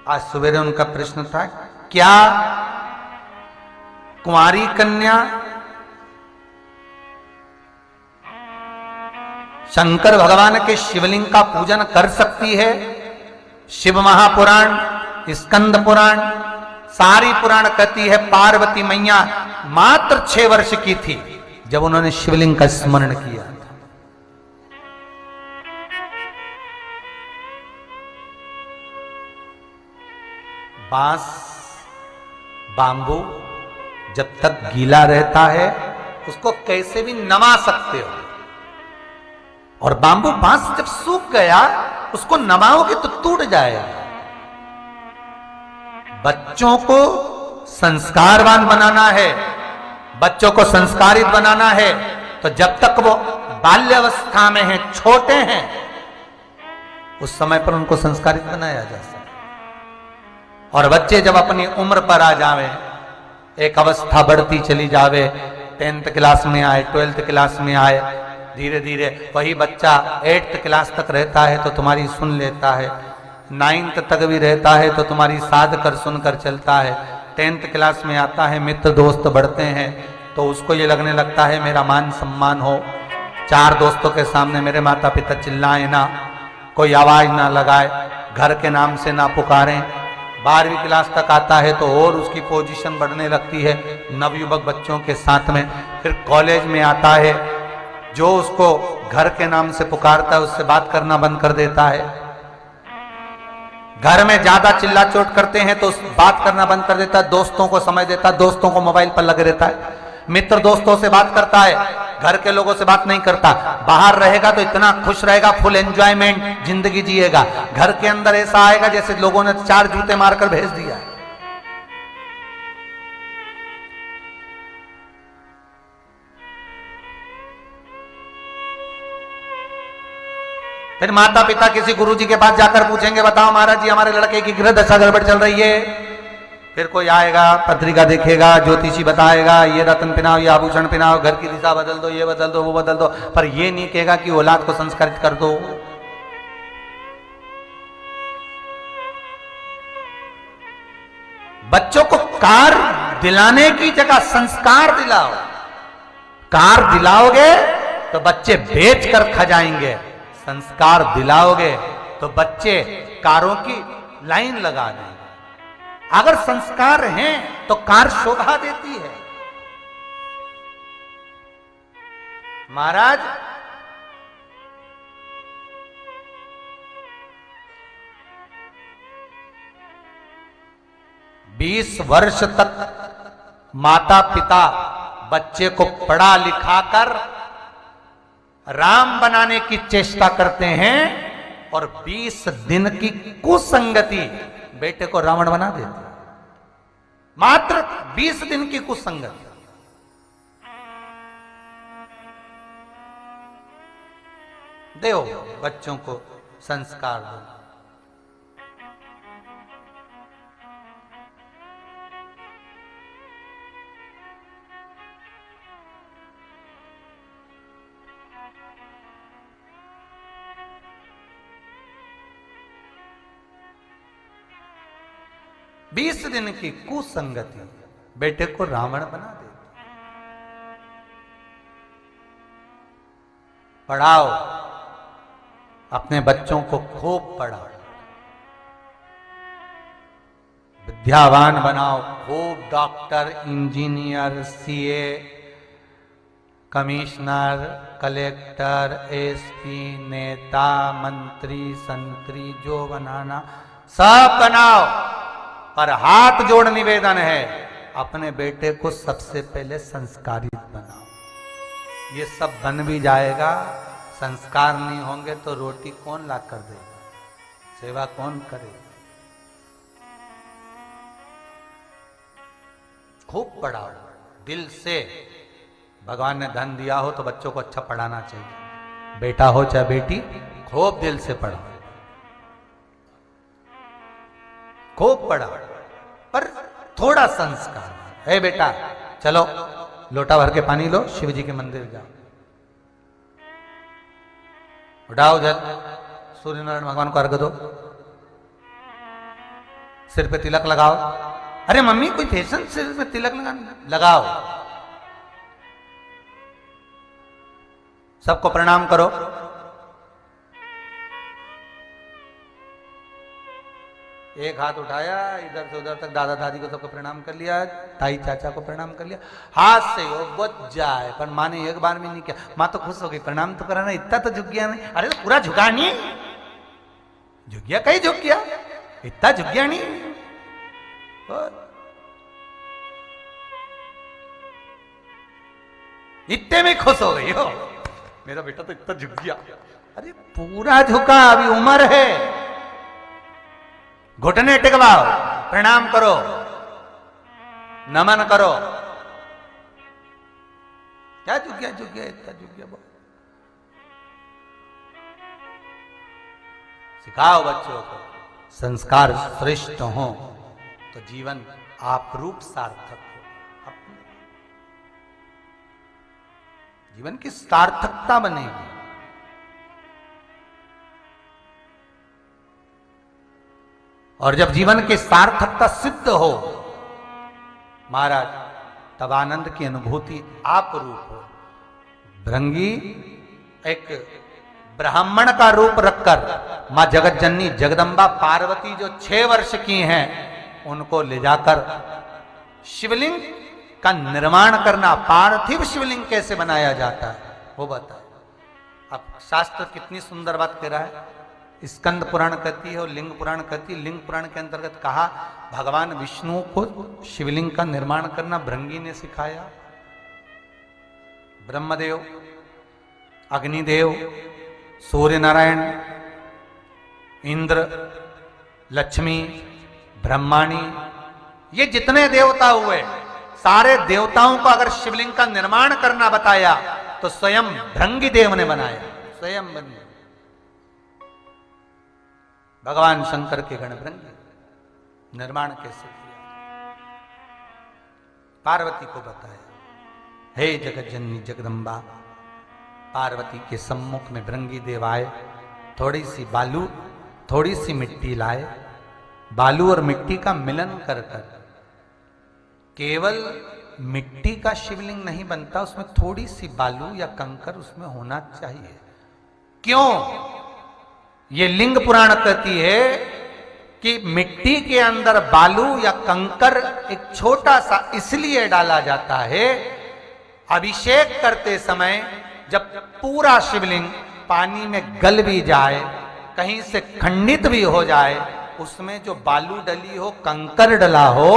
आज सवेरे उनका प्रश्न था, क्या कुंवारी कन्या शंकर भगवान के शिवलिंग का पूजन कर सकती है? शिव महापुराण, स्कंद पुराण, सारी पुराण कहती है पार्वती मैया मात्र 6 वर्ष की थी जब उन्होंने शिवलिंग का स्मरण किया था। बांस, बांबू जब तक गीला रहता है उसको कैसे भी नमा सकते हो, और बांबू बांस जब सूख गया उसको नमाओगे तो टूट जाएगा। बच्चों को संस्कारवान बनाना है, बच्चों को संस्कारित बनाना है, तो जब तक वो बाल्यावस्था में हैं, छोटे हैं, उस समय पर उनको संस्कारित बनाया जा सकता है। और बच्चे जब अपनी उम्र पर आ जावे, एक अवस्था बढ़ती चली जावे, 10th क्लास में आए, 12th क्लास में आए, धीरे धीरे वही बच्चा 8th क्लास तक रहता है तो तुम्हारी सुन लेता है, 9th तक भी रहता है तो तुम्हारी साध कर सुनकर चलता है, 10th क्लास में आता है, मित्र दोस्त बढ़ते हैं तो उसको ये लगने लगता है मेरा मान सम्मान हो, 4 दोस्तों के सामने मेरे माता पिता चिल्लाए ना, कोई आवाज ना लगाए, घर के नाम से ना पुकारें। 12वीं क्लास तक आता है तो और उसकी पोजीशन बढ़ने लगती है नवयुवक बच्चों के साथ में। फिर कॉलेज में आता है, जो उसको घर के नाम से पुकारता है उससे बात करना बंद कर देता है। घर में ज्यादा चिल्ला चोट करते हैं तो बात करना बंद कर देता है, दोस्तों को समय देता है, दोस्तों को मोबाइल पर लगे रहता है, मित्र दोस्तों से बात करता है, घर के लोगों से बात नहीं करता। बाहर रहेगा तो इतना खुश रहेगा, फुल एंजॉयमेंट जिंदगी जिएगा। घर के अंदर ऐसा आएगा जैसे लोगों ने 4 जूते मारकर भेज दिया है। फिर माता पिता किसी गुरुजी के पास जाकर पूछेंगे, बताओ महाराज जी हमारे लड़के की गृह दशा गड़बड़ चल रही है। फिर कोई आएगा, पत्रिका देखेगा, ज्योतिषी बताएगा, ये रत्न पिनाओ, ये आभूषण पिनाओ, घर की दिशा बदल दो, ये बदल दो, वो बदल दो, पर ये नहीं कहेगा कि औलाद को संस्कारित कर दो। बच्चों को कार दिलाने की जगह संस्कार दिलाओ। कार दिलाओगे तो बच्चे बेच कर खा जाएंगे, संस्कार दिलाओगे तो बच्चे कारों की लाइन लगा देंगे। अगर संस्कार हैं तो कार शोभा देती है। महाराज बीस वर्ष तक माता पिता बच्चे को पढ़ा लिखा कर राम बनाने की चेष्टा करते हैं, और 20 दिन की कुसंगति बेटे को रावण बना देते। मात्र 20 दिन की कुसंगति। दो बच्चों को संस्कार दो। बीस दिन की कुसंगति बेटे को रावण बना दे। पढ़ाओ, अपने बच्चों को खूब पढ़ाओ, विद्यावान बनाओ, खूब doctor, engineer, CA, commissioner, collector, SP, नेता, मंत्री, संतरी, जो बनाना सब बनाओ। पर हाथ जोड़ निवेदन है, अपने बेटे को सबसे पहले संस्कारित बनाओ। ये सब बन भी जाएगा, संस्कार नहीं होंगे तो रोटी कौन ला कर देगा, सेवा कौन करेगा। खूब पढ़ाओ दिल से। भगवान ने धन दिया हो तो बच्चों को अच्छा पढ़ाना चाहिए, बेटा हो चाहे बेटी, खूब दिल से पढ़ाओ, खूब पढ़ा, पर थोड़ा संस्कार। है बेटा चलो लोटा भर के पानी लो, शिव जी के मंदिर जाओ, उठाओ जल, सूर्य नारायण भगवान को अर्घ दो, सिर पे तिलक लगाओ। अरे मम्मी कोई फैशन, सिर पे तिलक लगाओ। सबको प्रणाम करो। एक हाथ उठाया, इधर से उधर तक दादा दादी को सबको प्रणाम कर लिया, ताई चाचा को प्रणाम कर लिया। हाथ से वो बच जाए, पर माँ ने एक बार भी नहीं किया। माँ तो खुश हो गई, प्रणाम तो कराना, इतना तो झुक गया नहीं। अरे तो पूरा झुका नहीं, झुक गया, कहीं झुक गया, इतना झुक गया नहीं। इतने में खुश हो गई हो, मेरा बेटा तो इतना झुक गया। अरे पूरा झुका, अभी उम्र है। घुटने टिकवाओ, प्रणाम करो, नमन करो। क्या झुक गया, झुक गया, इतना झुक गया। सिखाओ बच्चों को, संस्कार श्रेष्ठ हो तो जीवन आप रूप सार्थक हो, जीवन की सार्थकता बनेगी। और जब जीवन की सार्थकता सिद्ध हो महाराज, तब आनंद की अनुभूति आप रूप हो। भृंगी एक ब्राह्मण का रूप रखकर मां जगत जननी जगदम्बा पार्वती जो 6 वर्ष की हैं, उनको ले जाकर शिवलिंग का निर्माण करना, पार्थिव शिवलिंग कैसे बनाया जाता है वो बताए। अब शास्त्र कितनी सुंदर बात कह रहा है। स्कंद पुराण कहती है और लिंग पुराण कहती है। लिंग पुराण के अंतर्गत कहा भगवान विष्णु को शिवलिंग का निर्माण करना भृंगी ने सिखाया। ब्रह्मदेव, अग्निदेव, सूर्य नारायण, इंद्र, लक्ष्मी, ब्रह्माणी, ये जितने देवता हुए, सारे देवताओं को अगर शिवलिंग का निर्माण करना बताया तो स्वयं भृंगी देव ने बनाया। स्वयं बन भगवान शंकर के गण भृंगी निर्माण कैसे किया, पार्वती को बताया। हे जगत जननी जगदम्बा, पार्वती के सम्मुख में भृंगी देव आए। थोड़ी सी बालू, थोड़ी सी मिट्टी लाए। बालू और मिट्टी का मिलन कर कर, केवल मिट्टी का शिवलिंग नहीं बनता, उसमें थोड़ी सी बालू या कंकर उसमें होना चाहिए। क्यों? ये लिंग पुराण कहती है कि मिट्टी के अंदर बालू या कंकर एक छोटा सा इसलिए डाला जाता है, अभिषेक करते समय जब पूरा शिवलिंग पानी में गल भी जाए, कहीं से खंडित भी हो जाए, उसमें जो बालू डली हो, कंकर डला हो,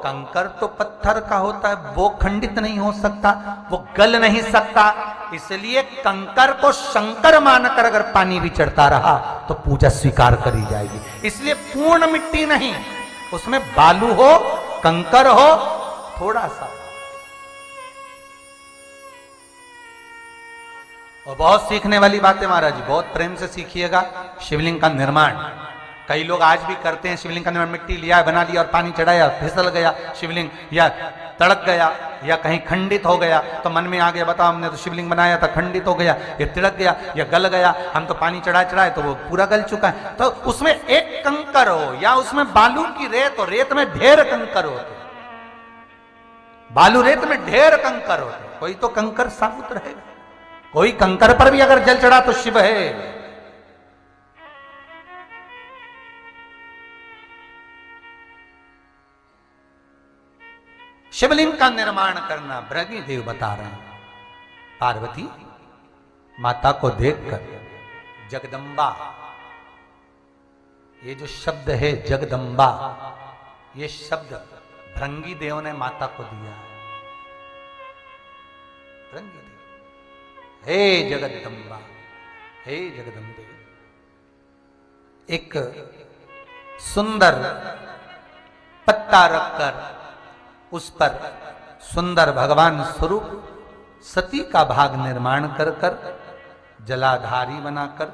कंकर तो पत्थर का होता है, वो खंडित नहीं हो सकता, वो गल नहीं सकता। इसलिए कंकर को शंकर मानकर अगर पानी भी चढ़ता रहा तो पूजा स्वीकार करी जाएगी। इसलिए पूर्ण मिट्टी नहीं, उसमें बालू हो, कंकर हो, थोड़ा सा। और बहुत सीखने वाली बात है महाराज जी, बहुत प्रेम से सीखिएगा। शिवलिंग का निर्माण कई लोग आज भी करते हैं। शिवलिंग का निर्माण, मिट्टी लिया, बना लिया और पानी चढ़ाया, फिसल गया शिवलिंग, या तड़क गया, या कहीं खंडित हो गया, तो मन में आ गया बताओ हमने तो शिवलिंग बनाया था, खंडित हो गया, या तिड़क गया, या गल गया, हम तो पानी चढ़ाए तो वो पूरा गल चुका है। तो उसमें एक कंकर हो या उसमें बालू की रेत हो, रेत में ढेर कंकर होते, बालू रेत में ढेर कंकर होते, कोई तो कंकर साबुत रहेगा, कोई कंकर पर भी अगर जल चढ़ा तो शिव है। शिवलिंग का निर्माण करना भृंगी देव बता रहे हैं। पार्वती माता को देखकर जगदम्बा, ये जो शब्द है जगदम्बा, ये शब्द भृंगी देव ने माता को दिया है। भृंगी देव, हे जगदम्बा, हे जगदम्बे। एक सुंदर पत्ता रखकर उस पर सुंदर भगवान स्वरूप सती का भाग निर्माण कर कर जलाधारी बनाकर,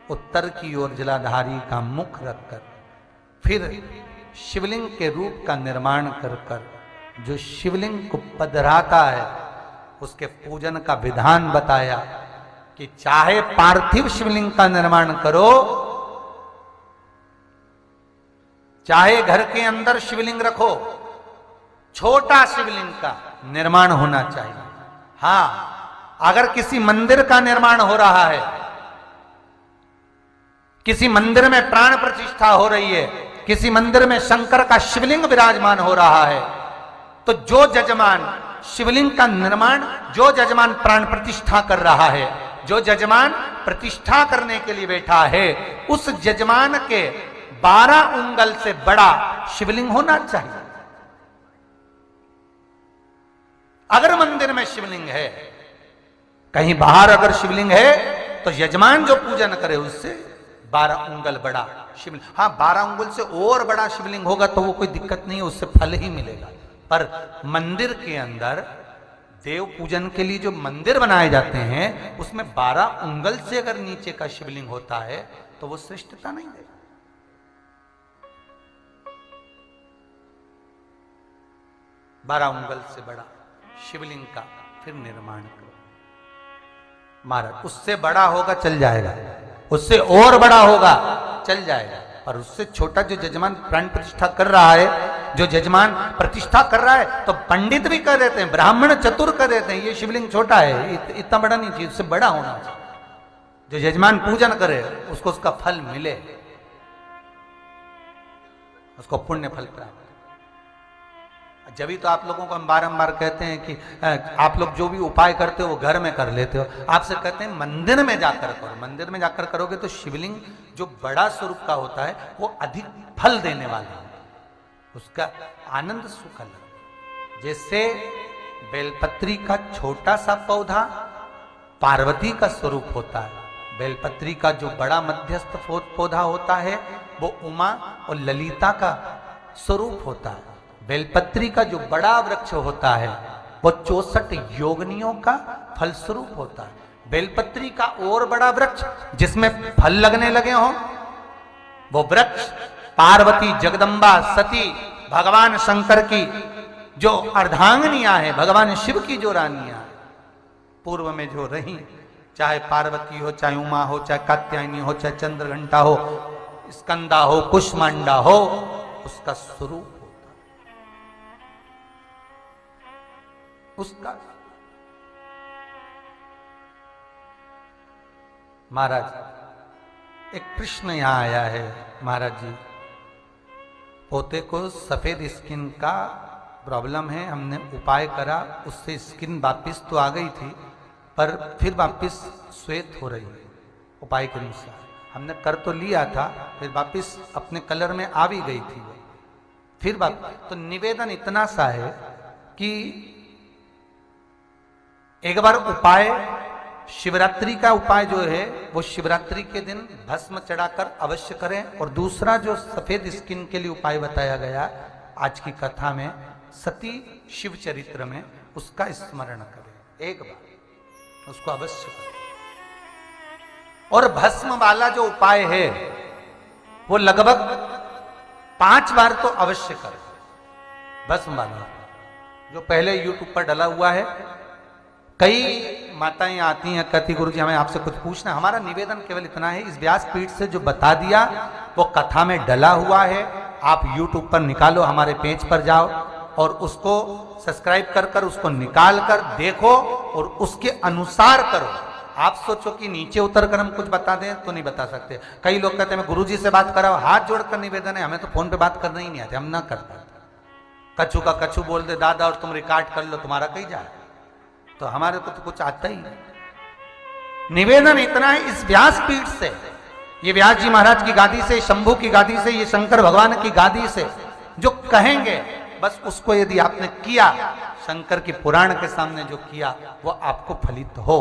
उत्तर की ओर जलाधारी का मुख रखकर, फिर शिवलिंग के रूप का निर्माण कर कर जो शिवलिंग को पधराता है उसके पूजन का विधान बताया कि चाहे पार्थिव शिवलिंग का निर्माण करो, चाहे घर के अंदर शिवलिंग रखो, छोटा शिवलिंग का निर्माण होना चाहिए। हां, अगर किसी मंदिर का निर्माण हो रहा है, किसी मंदिर में प्राण प्रतिष्ठा हो रही है, किसी मंदिर में शंकर का शिवलिंग विराजमान हो रहा है, तो जो यजमान शिवलिंग का निर्माण, जो यजमान प्राण प्रतिष्ठा कर रहा है, जो यजमान प्रतिष्ठा करने के लिए बैठा है, उस यजमान के 12 उंगल से बड़ा शिवलिंग होना चाहिए। अगर मंदिर में शिवलिंग है, कहीं बाहर अगर शिवलिंग है, तो यजमान जो पूजन करे उससे 12 उंगल बड़ा शिवलिंग। हाँ, 12 उंगल से और बड़ा शिवलिंग होगा तो वो कोई दिक्कत नहीं है, उससे फल ही मिलेगा। पर मंदिर के अंदर देव पूजन के लिए जो मंदिर बनाए जाते हैं, उसमें 12 उंगल से अगर नीचे का शिवलिंग होता है तो वो श्रेष्ठता नहीं है। 12 उंगल से बड़ा शिवलिंग का फिर निर्माण करो महाराज। उससे बड़ा होगा चल जाएगा, उससे और बड़ा होगा चल जाएगा, और उससे छोटा जो यजमान प्राण प्रतिष्ठा कर रहा है, जो यजमान प्रतिष्ठा कर रहा है, तो पंडित भी कह देते हैं, ब्राह्मण चतुर कह देते हैं, ये शिवलिंग छोटा है, इतना बड़ा नहीं चाहिए, उससे बड़ा होना चाहिए। जो यजमान पूजन करे उसको उसका फल मिले, उसको पुण्य फल प्राप्त। जब ही तो आप लोगों को हम बारंबार कहते हैं कि आप लोग जो भी उपाय करते हो वो घर में कर लेते हो। आपसे कहते हैं मंदिर में जाकर करो। मंदिर में जाकर करोगे तो शिवलिंग जो बड़ा स्वरूप का होता है वो अधिक फल देने वाला है, उसका आनंद सुख अलग। जैसे बेलपत्री का छोटा सा पौधा पार्वती का स्वरूप होता है, बेलपत्री का जो बड़ा मध्यस्थ पौधा होता है वो उमा और ललिता का स्वरूप होता है। बेलपत्री का जो बड़ा वृक्ष होता है वो 64 योगिनियों का फल स्वरूप होता है। बेलपत्री का और बड़ा वृक्ष जिसमें फल लगने लगे हों, वो वृक्ष पार्वती, जगदम्बा, सती, भगवान शंकर की जो अर्धांगिनियां हैं, भगवान शिव की जो रानियां पूर्व में जो रही, चाहे पार्वती हो, चाहे उमा हो, चाहे कात्यायनी हो, चाहे चंद्रघंटा हो, स्कंदा हो, कुष्मांडा हो, उसका स्वरूप उसका। महाराज एक प्रश्न यहां आया है, महाराज जी पोते को सफेद स्किन का प्रॉब्लम है, हमने उपाय करा, उससे स्किन वापिस तो आ गई थी पर फिर वापिस श्वेत हो रही है। उपाय के अनुसार हमने कर तो लिया था, फिर वापिस अपने कलर में आ भी गई थी वो, फिर वापिस। तो निवेदन इतना सा है कि एक बार उपाय, शिवरात्रि का उपाय जो है वो शिवरात्रि के दिन भस्म चढ़ाकर अवश्य करें। और दूसरा जो सफेद स्किन के लिए उपाय बताया गया आज की कथा में, सती शिव चरित्र में, उसका स्मरण करें एक बार, उसको अवश्य करें। और भस्म वाला जो उपाय है वो लगभग 5 बार तो अवश्य करें। भस्म वाला जो पहले YouTube पर डला हुआ है, कई माताएं आती हैं, कहती गुरुजी हमें आपसे कुछ पूछना। हमारा निवेदन केवल इतना है, इस व्यासपीठ से जो बता दिया वो कथा में डला हुआ है, आप YouTube पर निकालो, हमारे पेज पर जाओ और उसको सब्सक्राइब कर कर उसको निकाल कर देखो और उसके अनुसार करो। आप सोचो कि नीचे उतर कर हम कुछ बता दें तो नहीं बता सकते। कई लोग कहते हैं मैं गुरुजी से बात कराओ, हाथ जोड़कर निवेदन है, हमें तो फोन पे बात करना ही नहीं आती, हम ना कर पाते। कछु का कछु बोल दे दादा और तुम रिकॉर्ड कर लो, तुम्हारा कहीं जाए, तो हमारे को तो कुछ आता ही नहीं। निवेदन इतना है, इस व्यासपीठ से, ये व्यास जी महाराज की गादी से, शंभू की गादी से, ये शंकर भगवान की गादी से जो कहेंगे बस उसको यदि आपने किया, शंकर की पुराण के सामने जो किया वो आपको फलित हो,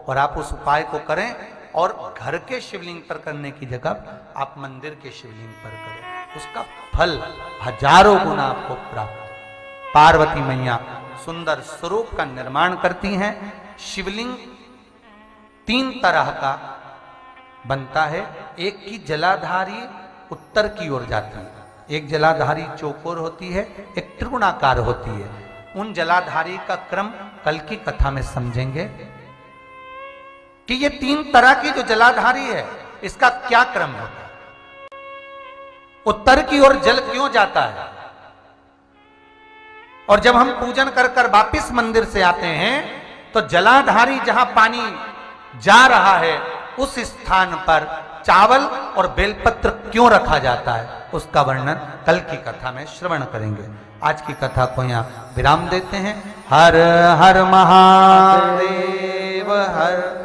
और आप उस उपाय को करें। और घर के शिवलिंग पर करने की जगह आप मंदिर के शिवलिंग पर करें, उसका फल हजारों गुना आपको प्राप्त। पार्वती मैया सुंदर स्वरूप का निर्माण करती हैं। शिवलिंग 3 तरह का बनता है। एक की जलाधारी उत्तर की ओर जाती है, एक जलाधारी चौकोर होती है, एक त्रिगुणाकार होती है। उन जलाधारी का क्रम कल की कथा में समझेंगे कि ये 3 तरह की जो जलाधारी है इसका क्या क्रम होता है। उत्तर की ओर जल क्यों जाता है? और जब हम पूजन कर कर वापिस मंदिर से आते हैं तो जलाधारी जहां पानी जा रहा है उस स्थान पर चावल और बेलपत्र क्यों रखा जाता है, उसका वर्णन कल की कथा में श्रवण करेंगे। आज की कथा को यहाँ विराम देते हैं। हर हर महादेव हर